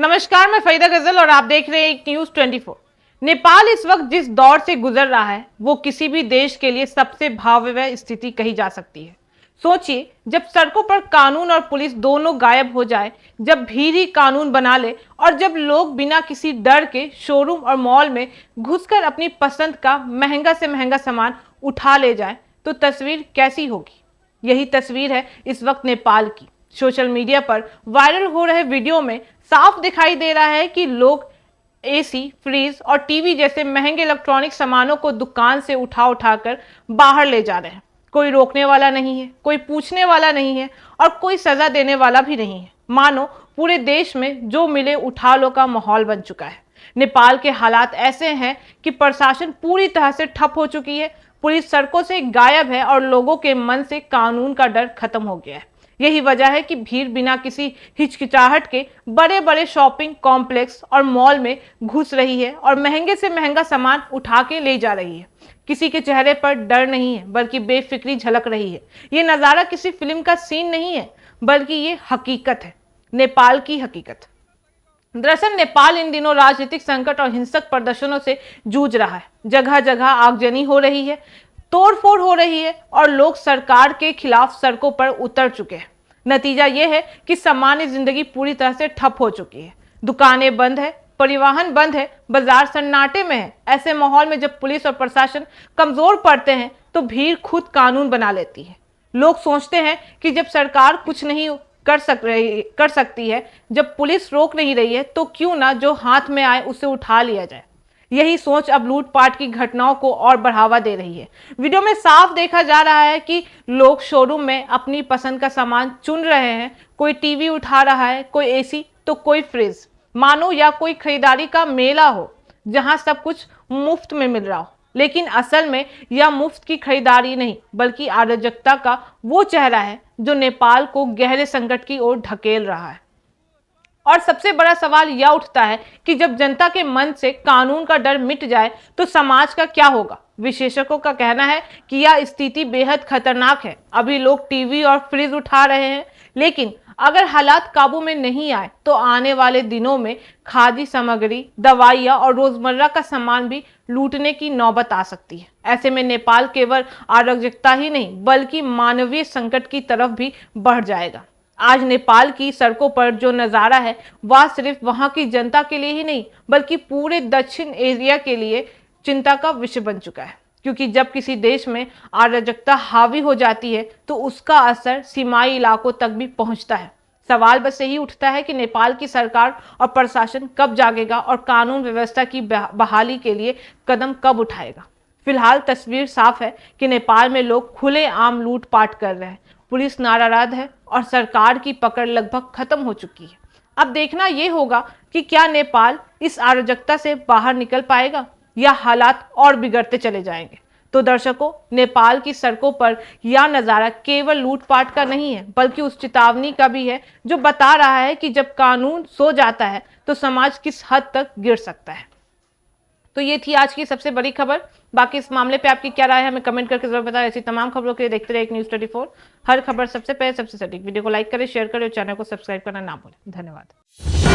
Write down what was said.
नमस्कार, मैं फरीदा गजल और आप देख रहे हैं एक न्यूज 24। नेपाल इस वक्त जिस दौर से गुजर रहा है वो किसी भी देश के लिए सबसे भयावह स्थिति कही जा सकती है। सोचिए, जब सड़कों पर कानून और पुलिस दोनों गायब हो जाए, जब भीड़ ही कानून बना ले और जब लोग बिना किसी डर के शोरूम और मॉल में घुसकर अपनी पसंद का महंगा से महंगा सामान उठा ले जाए, तो तस्वीर कैसी होगी। यही तस्वीर है इस वक्त नेपाल की। सोशल मीडिया पर वायरल हो रहे वीडियो में साफ दिखाई दे रहा है कि लोग एसी, फ्रीज और टीवी जैसे महंगे इलेक्ट्रॉनिक सामानों को दुकान से उठा कर बाहर ले जा रहे हैं। कोई रोकने वाला नहीं है, कोई पूछने वाला नहीं है और कोई सजा देने वाला भी नहीं है। मानो पूरे देश में जो मिले उठा लो का माहौल बन चुका है। नेपाल के हालात ऐसे हैं कि प्रशासन पूरी तरह से ठप हो चुकी है, पुलिस सड़कों से गायब है और लोगों के मन से कानून का डर खत्म हो गया है। यही वजह है कि भीड़ बिना किसी हिचकिचाहट के बड़े बड़े शॉपिंग कॉम्प्लेक्स और मॉल में घुस रही है और महंगे से महंगा सामान उठा के ले जा रही है। किसी के चेहरे पर डर नहीं है, बल्कि बेफिक्री झलक रही है। ये नज़ारा किसी फिल्म का सीन नहीं है, बल्कि ये हकीकत है, नेपाल की हकीकत। दरअसल नेपाल इन दिनों राजनीतिक संकट और हिंसक प्रदर्शनों से जूझ रहा है। जगह जगह आगजनी हो रही है, तोड़फोड़ हो रही है और लोग सरकार के खिलाफ सड़कों पर उतर चुके हैं। नतीजा यह है कि सामान्य जिंदगी पूरी तरह से ठप हो चुकी है। दुकानें बंद है, परिवहन बंद है, बाजार सन्नाटे में है। ऐसे माहौल में जब पुलिस और प्रशासन कमजोर पड़ते हैं तो भीड़ खुद कानून बना लेती है। लोग सोचते हैं कि जब सरकार कुछ नहीं कर सकती है, जब पुलिस रोक नहीं रही है, तो क्यों ना जो हाथ में आए उसे उठा लिया जाए। यही सोच अब लूटपाट की घटनाओं को और बढ़ावा दे रही है। वीडियो में साफ देखा जा रहा है कि लोग शोरूम में अपनी पसंद का सामान चुन रहे हैं। कोई टीवी उठा रहा है, कोई एसी तो कोई फ्रिज, मानो या कोई खरीदारी का मेला हो जहां सब कुछ मुफ्त में मिल रहा हो। लेकिन असल में यह मुफ्त की खरीदारी नहीं, बल्कि अराजकता का वो चेहरा है जो नेपाल को गहरे संकट की ओर ढकेल रहा है। और सबसे बड़ा सवाल यह उठता है कि जब जनता के मन से कानून का डर मिट जाए तो समाज का क्या होगा। विशेषज्ञों का कहना है कि यह स्थिति बेहद खतरनाक है। अभी लोग टीवी और फ्रिज उठा रहे हैं, लेकिन अगर हालात काबू में नहीं आए तो आने वाले दिनों में खाद्य सामग्री, दवाइयाँ और रोजमर्रा का सामान भी लूटने की नौबत आ सकती है। ऐसे में नेपाल केवल अराजकता ही नहीं, बल्कि मानवीय संकट की तरफ भी बढ़ जाएगा। आज नेपाल की सड़कों पर जो नज़ारा है वह सिर्फ वहां की जनता के लिए ही नहीं, बल्कि पूरे दक्षिण एशिया के लिए चिंता का विषय बन चुका है। क्योंकि जब किसी देश में अराजकता हावी हो जाती है तो उसका असर सीमाई इलाकों तक भी पहुंचता है। सवाल बस यही उठता है कि नेपाल की सरकार और प्रशासन कब जागेगा और कानून व्यवस्था की बहाली के लिए कदम कब उठाएगा। फिलहाल तस्वीर साफ है कि नेपाल में लोग खुलेआम लूटपाट कर रहे हैं, पुलिस नाराज है और सरकार की पकड़ लगभग खत्म हो चुकी है। अब देखना यह होगा कि क्या नेपाल इस अराजकता से बाहर निकल पाएगा या हालात और बिगड़ते चले जाएंगे। तो दर्शकों, नेपाल की सड़कों पर यह नज़ारा केवल लूटपाट का नहीं है, बल्कि उस चेतावनी का भी है जो बता रहा है कि जब कानून सो जाता है तो समाज किस हद तक गिर सकता है। तो ये थी आज की सबसे बड़ी खबर। बाकी इस मामले पे आपकी क्या राय है हमें कमेंट करके जरूर बताएं। ऐसी तमाम खबरों के लिए देखते रहे एक न्यूज़ 24। हर खबर सबसे पहले सबसे सटीक। वीडियो को लाइक करें, शेयर करें और चैनल को सब्सक्राइब करना ना भूलें। धन्यवाद।